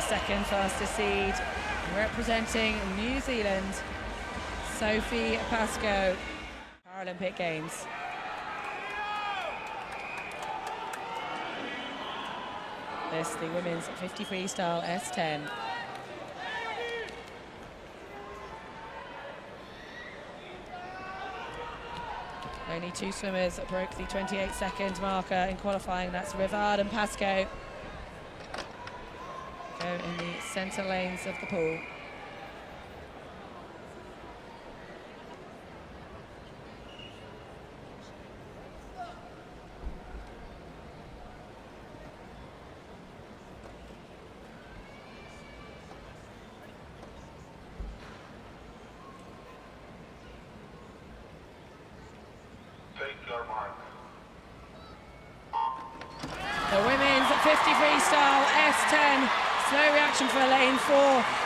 second fastest seed, representing New Zealand, Sophie Pascoe, Paralympic Games. This, the women's 50 freestyle S10. Only two swimmers broke the 28-second marker in qualifying. That's Rivard and Pascoe. Go in the centre lanes of the pool. The women's 50 freestyle S10, slow reaction for lane 4,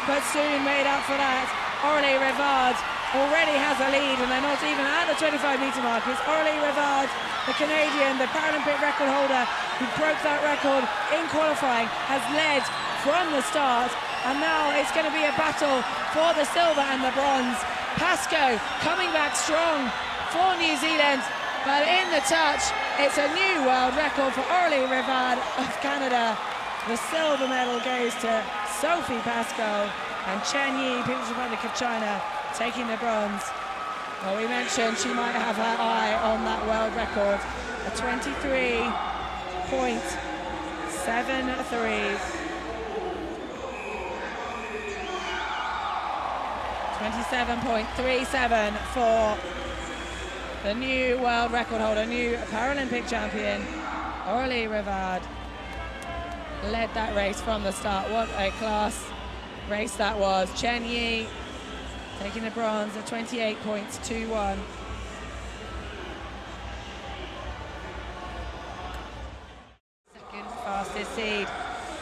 but soon made up for that. Aurélie Rivard already has a lead, and they're not even at the 25-metre mark. It's Aurélie Rivard, the Canadian, the Paralympic record holder, who broke that record in qualifying, has led from the start, and now it's going to be a battle for the silver and the bronze. Pascoe coming back strong for New Zealand, but in the touch, it's a new world record for Aurélie Rivard of Canada. The silver medal goes to Sophie Pascoe, and Chen Yi, People's Republic of China, taking the bronze. Well, we mentioned she might have her eye on that world record, a 23.73. 27.37 for the new world record holder, new Paralympic champion, Aurélie Rivard. Led that race from the start. What a class race that was. Chen Yi taking the bronze at 28.21. Second fastest seed,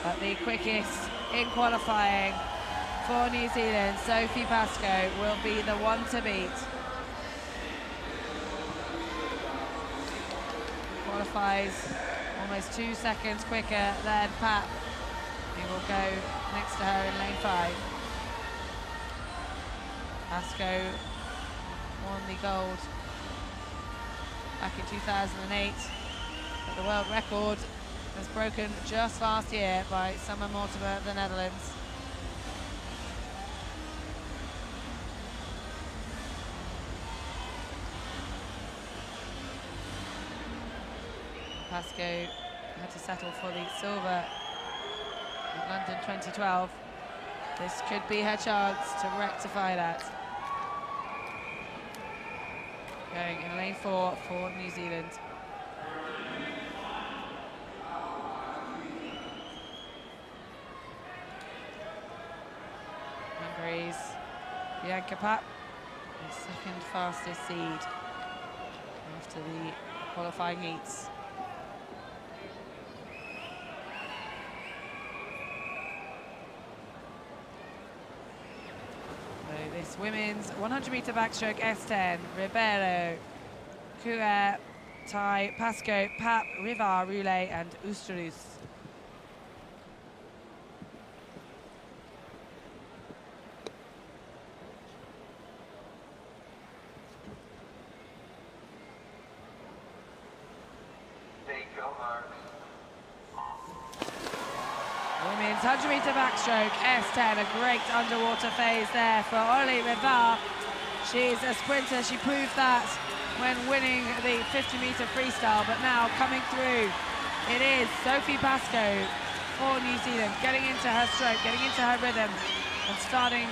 but the quickest in qualifying for New Zealand, Sophie Pascoe, will be the one to beat. Qualifies almost 2 seconds quicker than Pap, who will go next to her in lane 5. Pascoe won the gold back in 2008, but the world record was broken just last year by Summer Mortimer of the Netherlands. Pascoe had to settle for the silver in London 2012. This could be her chance to rectify that. Going in lane 4 for New Zealand. Hungary's Bianca Pap, the second fastest seed after the qualifying heats. This women's 100-metre backstroke S10, Ribeiro, Couer, Tai, Pascoe, Pap, Rivard, Roulet and Oosterhuis. Women's 100-metre backstroke, S10, a great underwater phase there for Aurélie Rivard. She's a sprinter, she proved that when winning the 50-metre freestyle, but now coming through, it is Sophie Pascoe for New Zealand, getting into her stroke, getting into her rhythm, and starting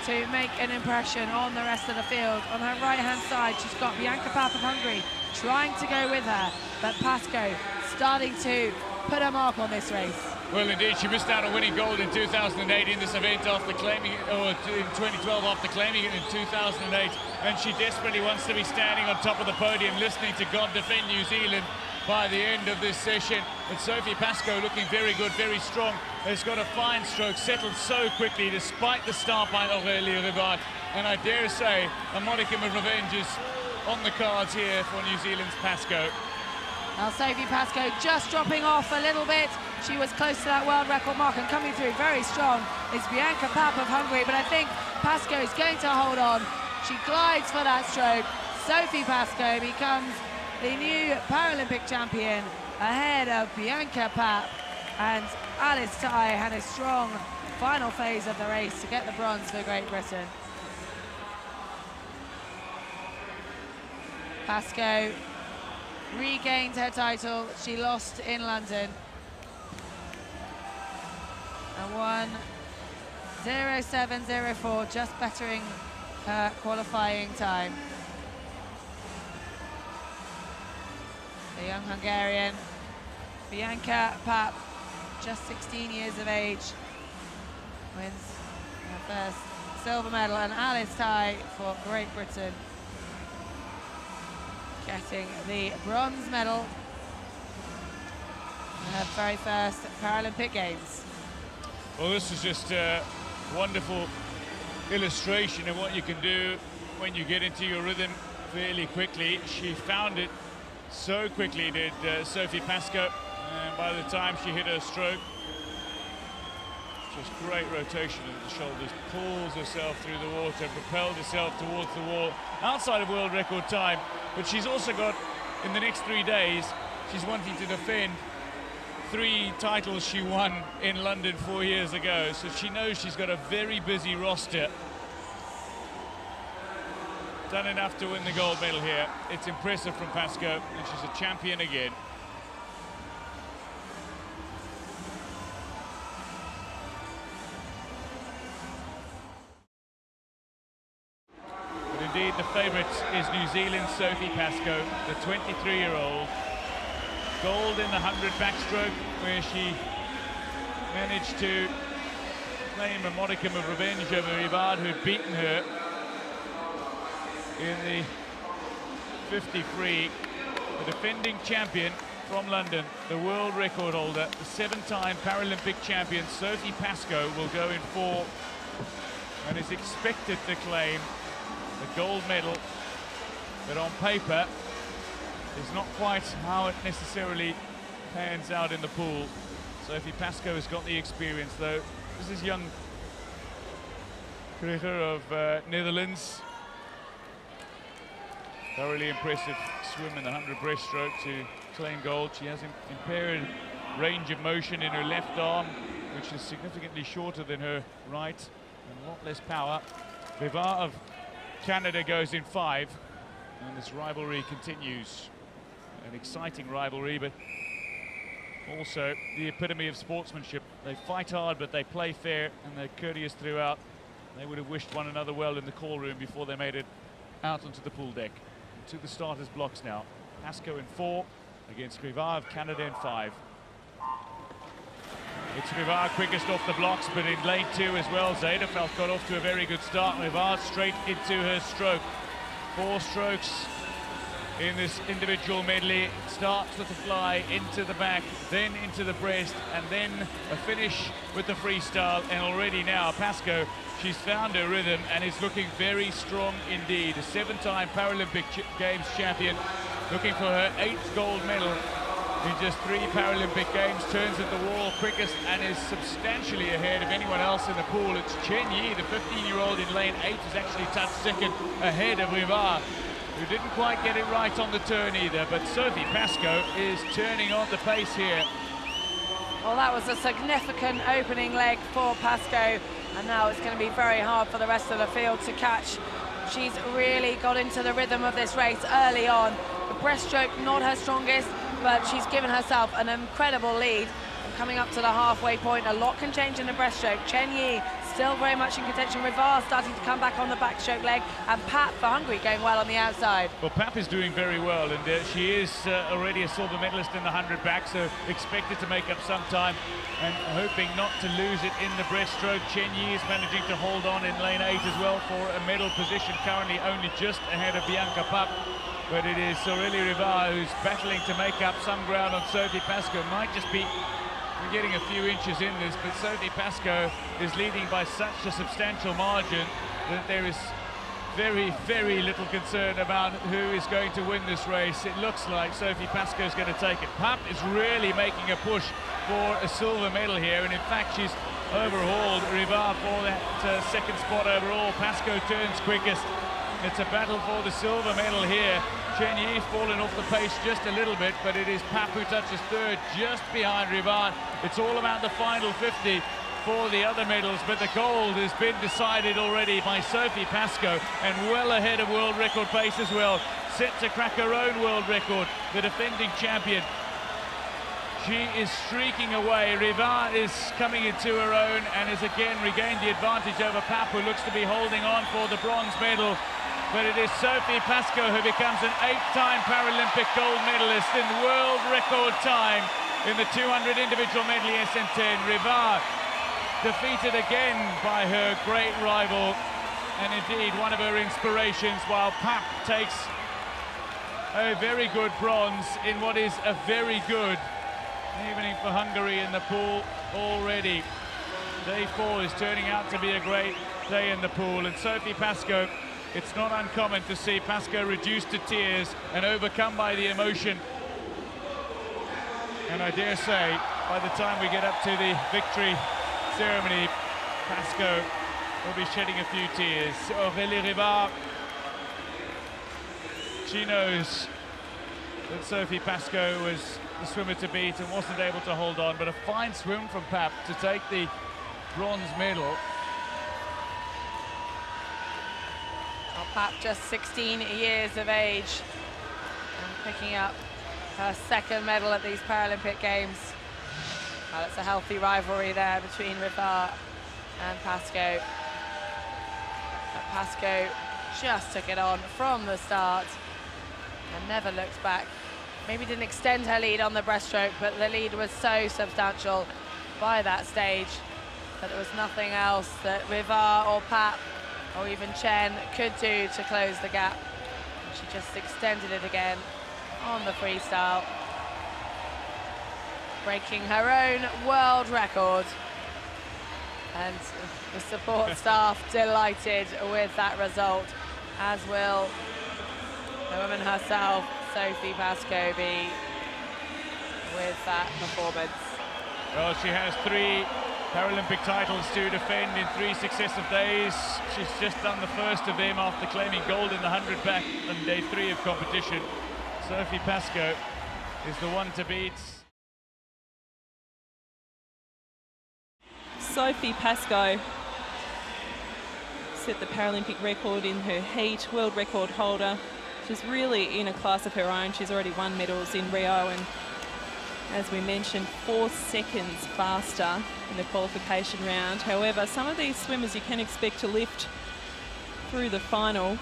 to make an impression on the rest of the field. On her right-hand side, she's got Bianca Pap of Hungary trying to go with her, but Pascoe starting to put a mark on this race. Well, indeed, she missed out on winning gold in 2008 in this event after claiming it, or in 2012 after claiming it in 2008, and she desperately wants to be standing on top of the podium, listening to God defend New Zealand by the end of this session. But Sophie Pascoe looking very good, very strong, has got a fine stroke, settled so quickly despite the start by Aurélie Rivard, and I dare say a modicum of revenge is on the cards here for New Zealand's Pascoe. Now Sophie Pascoe just dropping off a little bit. She was close to that world record mark, and coming through very strong is Bianca Papp of Hungary, but I think Pascoe is going to hold on. She glides for that stroke. Sophie Pascoe becomes the new Paralympic champion ahead of Bianca Papp, and Alice Tai had a strong final phase of the race to get the bronze for Great Britain. Pascoe regained her title. She lost in London and won 07.04, just bettering her qualifying time. The young Hungarian, Bianca Papp, just 16 years of age, wins her first silver medal, and Alice Tai for Great Britain getting the bronze medal in her very first Paralympic Games. Well, this is just a wonderful illustration of what you can do when you get into your rhythm fairly quickly. She found it so quickly, did Sophie Pascoe, and by the time she hit her stroke, just great rotation of the shoulders, pulls herself through the water, propelled herself towards the wall, outside of world record time. But she's also got, in the next 3 days, she's wanting to defend 3 titles she won in London 4 years ago. So she knows she's got a very busy roster. Done enough to win the gold medal here. It's impressive from Pascoe, and she's a champion again. Indeed, the favourite is New Zealand's Sophie Pascoe, the 23-year-old. Gold in the 100 backstroke, where she managed to claim a modicum of revenge over Rivard, who'd beaten her in the 50 free. The defending champion from London, the world record holder, the 7-time Paralympic champion, Sophie Pascoe, will go in 4 and is expected to claim the gold medal, but on paper is not quite how it necessarily pans out in the pool. Sophie Pascoe has got the experience, though. This is young Kruger of Netherlands. Thoroughly impressive swim in the 100 breaststroke to claim gold. She has impaired range of motion in her left arm, which is significantly shorter than her right, and a lot less power. Rivard of Canada goes in 5, and this rivalry continues. An exciting rivalry, but also the epitome of sportsmanship. They fight hard, but they play fair, and they're courteous throughout. They would have wished one another well in the call room before they made it out onto the pool deck. To the starters' blocks now. Pascoe in 4 against Rivard of Canada in 5. It's Rivard quickest off the blocks, but in lane 2 as well. Zederveld got off to a very good start. Rivard straight into her stroke. 4 strokes in this individual medley. Starts with the fly into the back, then into the breast, and then a finish with the freestyle. And already now, Pascoe, she's found her rhythm and is looking very strong indeed. A 7-time Paralympic Games champion, looking for her 8th gold medal in just 3 Paralympic Games. Turns at the wall quickest and is substantially ahead of anyone else in the pool. It's Chen Yi, the 15-year-old in lane 8, who's actually touched second ahead of Rivard, who didn't quite get it right on the turn either. But Sophie Pascoe is turning on the pace here. Well, that was a significant opening leg for Pascoe, and now it's going to be very hard for the rest of the field to catch. She's really got into the rhythm of this race early on. The breaststroke not her strongest, but she's given herself an incredible lead. And coming up to the halfway point, a lot can change in the breaststroke. Chen Yi still very much in contention. Rivard starting to come back on the backstroke leg, and Papp for Hungary going well on the outside. Well, Papp is doing very well, and she is already a silver medalist in the 100 back, so expected to make up some time and hoping not to lose it in the breaststroke. Chen Yi is managing to hold on in lane 8 as well for a medal position, currently only just ahead of Bianca Papp. But it is Aurélie Rivard who's battling to make up some ground on Sophie Pascoe. Might just be getting a few inches in this, but Sophie Pascoe is leading by such a substantial margin that there is very, very little concern about who is going to win this race. It looks like Sophie Pascoe is going to take it. Pap is really making a push for a silver medal here, and in fact she's overhauled Rivard for that second spot overall. Pascoe turns quickest. It's a battle for the silver medal here. Chen Yi's fallen off the pace just a little bit, but it is Pap who touches third, just behind Rivard. It's all about the final 50 for the other medals, but the gold has been decided already by Sophie Pascoe, and well ahead of world record pace as well. Set to crack her own world record, the defending champion. She is streaking away. Rivard is coming into her own and has again regained the advantage over Pap, who looks to be holding on for the bronze medal. But it is Sophie Pascoe who becomes an 8-time Paralympic gold medalist in world record time in the 200 individual medley SM10. Rivard defeated again by her great rival, and indeed one of her inspirations, while Pap takes a very good bronze in what is a very good evening for Hungary in the pool already. Day 4 is turning out to be a great day in the pool, and Sophie Pascoe, it's not uncommon to see Pascoe reduced to tears and overcome by the emotion. And I dare say, by the time we get up to the victory ceremony, Pascoe will be shedding a few tears. Aurélie Rivard, she knows that Sophie Pascoe was the swimmer to beat and wasn't able to hold on, but a fine swim from Pap to take the bronze medal. Well, Pap just 16 years of age and picking up her second medal at these Paralympic Games. Well, it's a healthy rivalry there between Rivard and Pascoe. But Pascoe just took it on from the start and never looked back. Maybe didn't extend her lead on the breaststroke, but the lead was so substantial by that stage that there was nothing else that Rivard or Pap or even Chen could do to close the gap. And she just extended it again on the freestyle, breaking her own world record. And the support staff delighted with that result, as will the woman herself, Sophie Pascoe, be with that performance. Well, she has 3 Paralympic titles to defend in 3 successive days. She's just done the first of them after claiming gold in the 100 back on day 3 of competition. Sophie Pascoe is the one to beat. Sophie Pascoe set the Paralympic record in her heat, world record holder. She's really in a class of her own. She's already won medals in Rio, and as we mentioned, 4 seconds faster in the qualification round. However, some of these swimmers you can expect to lift through the final.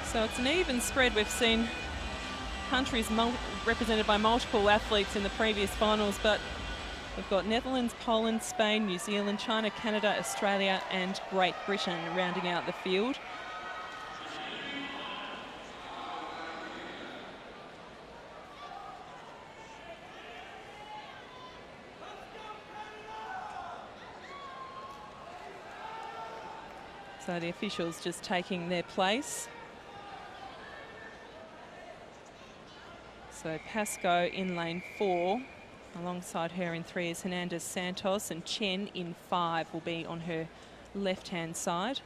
So it's an even spread. We've seen countries represented by multiple athletes in the previous finals, but we've got Netherlands, Poland, Spain, New Zealand, China, Canada, Australia and Great Britain rounding out the field. So the officials just taking their place. So Pascoe in lane 4. Alongside her in 3 is Hernandez Santos, and Chen in 5 will be on her left-hand side.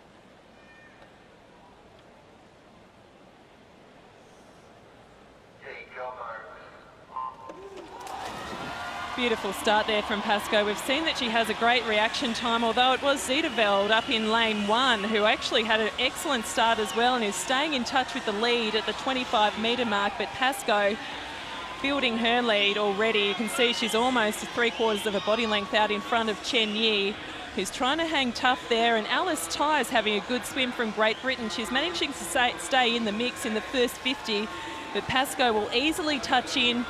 Beautiful start there from Pascoe. We've seen that she has a great reaction time, although it was Zieteveld up in lane 1 who actually had an excellent start as well and is staying in touch with the lead at the 25-metre mark. But Pascoe building her lead already. You can see she's almost 3/4 of a body length out in front of Chen Yi, who's trying to hang tough there. And Alice Tai is having a good swim from Great Britain. She's managing to stay in the mix in the first 50, but Pascoe will easily touch in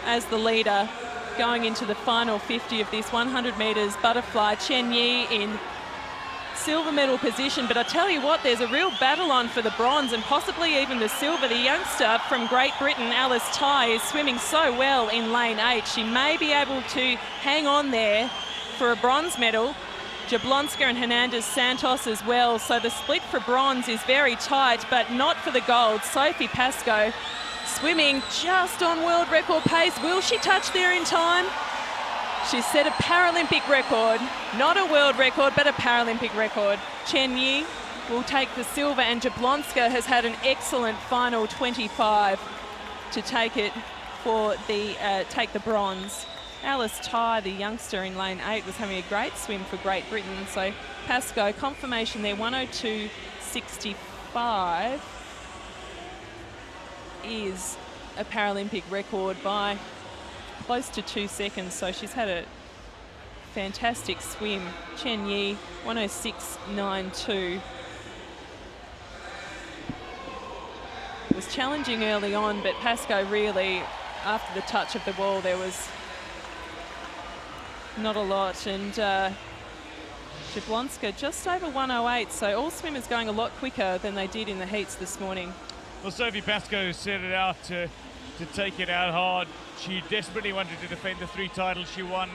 as the leader going into the final 50 of this 100 metres butterfly. Chen Yi in silver medal position, but I tell you what, there's a real battle on for the bronze and possibly even the silver. The youngster from Great Britain, Alice Ty, is swimming so well in lane 8. She may be able to hang on there for a bronze medal. Jablonska and Hernandez Santos as well. So the split for bronze is very tight, but not for the gold. Sophie Pascoe swimming just on world record pace. Will she touch there in time? She set a Paralympic record, not a world record, but a Paralympic record. Chen Yi will take the silver, and Jablonska has had an excellent final 25 to take it for the take the bronze. Alice Ty, the youngster in lane 8, was having a great swim for Great Britain. So Pascoe, confirmation there, 102.65 is a Paralympic record by close to 2 seconds. So she's had a fantastic swim. Chen Yi, 106.92. Was challenging early on, but Pascoe really, after the touch of the wall, there was not a lot, and Jablonska just over 108, so all swimmers going a lot quicker than they did in the heats this morning. Well, Sophie Pascoe set it out to take it out hard. She desperately wanted to defend the 3 titles she won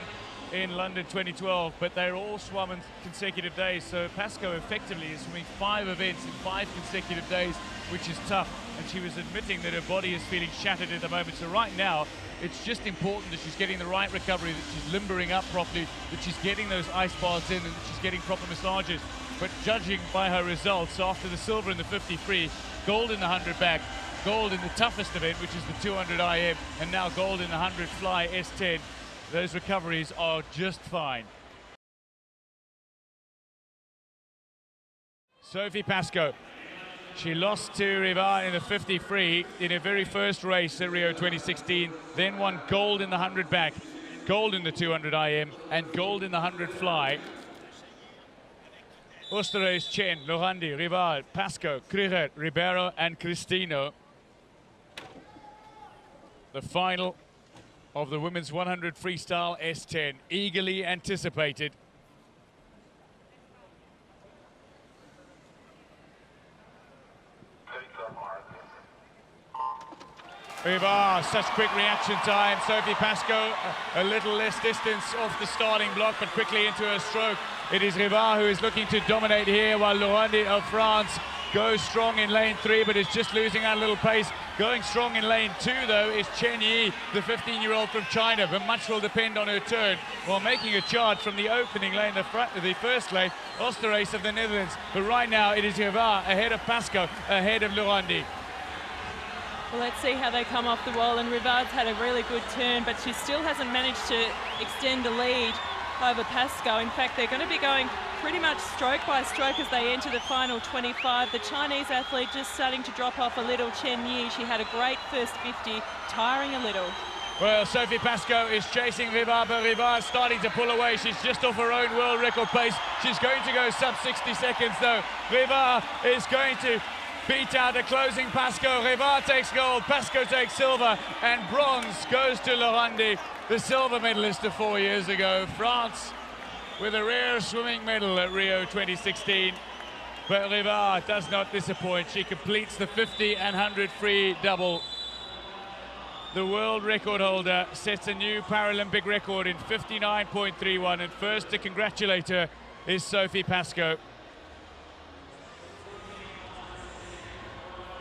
in London 2012, but they're all swum in consecutive days, so Pascoe effectively is swimming 5 events in 5 consecutive days, which is tough, and she was admitting that her body is feeling shattered at the moment. So right now, it's just important that she's getting the right recovery, that she's limbering up properly, that she's getting those ice baths in, and that she's getting proper massages. But judging by her results, after the silver in the 50 free, gold in the 100 back, gold in the toughest event, which is the 200 IM, and now gold in the 100 fly S10, those recoveries are just fine. Sophie Pascoe. She lost to Rivard in the 50 free in her very first race at Rio 2016, then won gold in the 100 back, gold in the 200 IM, and gold in the 100 fly. Oosterhuis, Chen, Lorandi, Rivard, Pascoe, Krüger, Ribeiro, and Cristino. The final of the women's 100 freestyle S10, eagerly anticipated. Rivard, such quick reaction time. Sophie Pascoe, a little less distance off the starting block, but quickly into her stroke. It is Rivard who is looking to dominate here, while Lorandi of France goes strong in lane 3, but is just losing out a little pace. Going strong in lane 2, though, is Chen Yi, the 15-year-old from China, but much will depend on her turn. While making a charge from the opening lane, the first lane, Oosterhuis of the Netherlands. But right now, it is Rivard ahead of Pascoe, ahead of Lorandi. Well, let's see how they come off the wall, and Rivard's had a really good turn, but she still hasn't managed to extend the lead over Pascoe. In fact, they're going to be going pretty much stroke by stroke as they enter the final 25. The Chinese athlete just starting to drop off a little. Chen Yi, she had a great first 50, tiring a little. Well, Sophie Pascoe is chasing Rivard, but Rivard starting to pull away. She's just off her own world record pace. She's going to go sub 60 seconds, though. Rivard is going to beat out the closing Pascoe. Rivard takes gold, Pascoe takes silver, and bronze goes to Lorandi, the silver medalist of 4 years ago. France with a rare swimming medal at Rio 2016. But Rivard does not disappoint. She completes the 50 and 100 free double. The world record holder sets a new Paralympic record in 59.31, and first to congratulate her is Sophie Pascoe.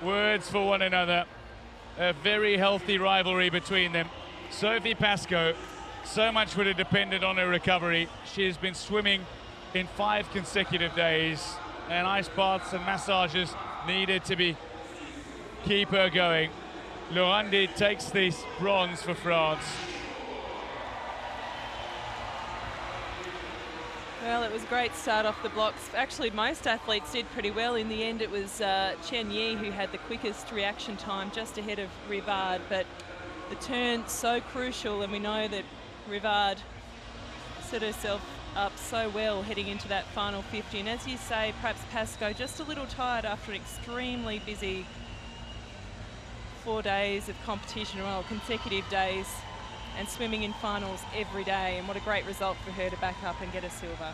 Words for one another. A very healthy rivalry between them. Sophie Pascoe, so much would have depended on her recovery. She has been swimming in 5 consecutive days, and ice baths and massages needed to keep her going. Lorandi takes this bronze for France. Well, it was a great start off the blocks. Actually, most athletes did pretty well. In the end, it was Chen Yi who had the quickest reaction time, just ahead of Rivard. But the turn so crucial, and we know that Rivard set herself up so well heading into that final 50. And as you say, perhaps Pascoe just a little tired after an extremely busy 4 days of competition, well, consecutive days, and swimming in finals every day. And what a great result for her to back up and get a silver.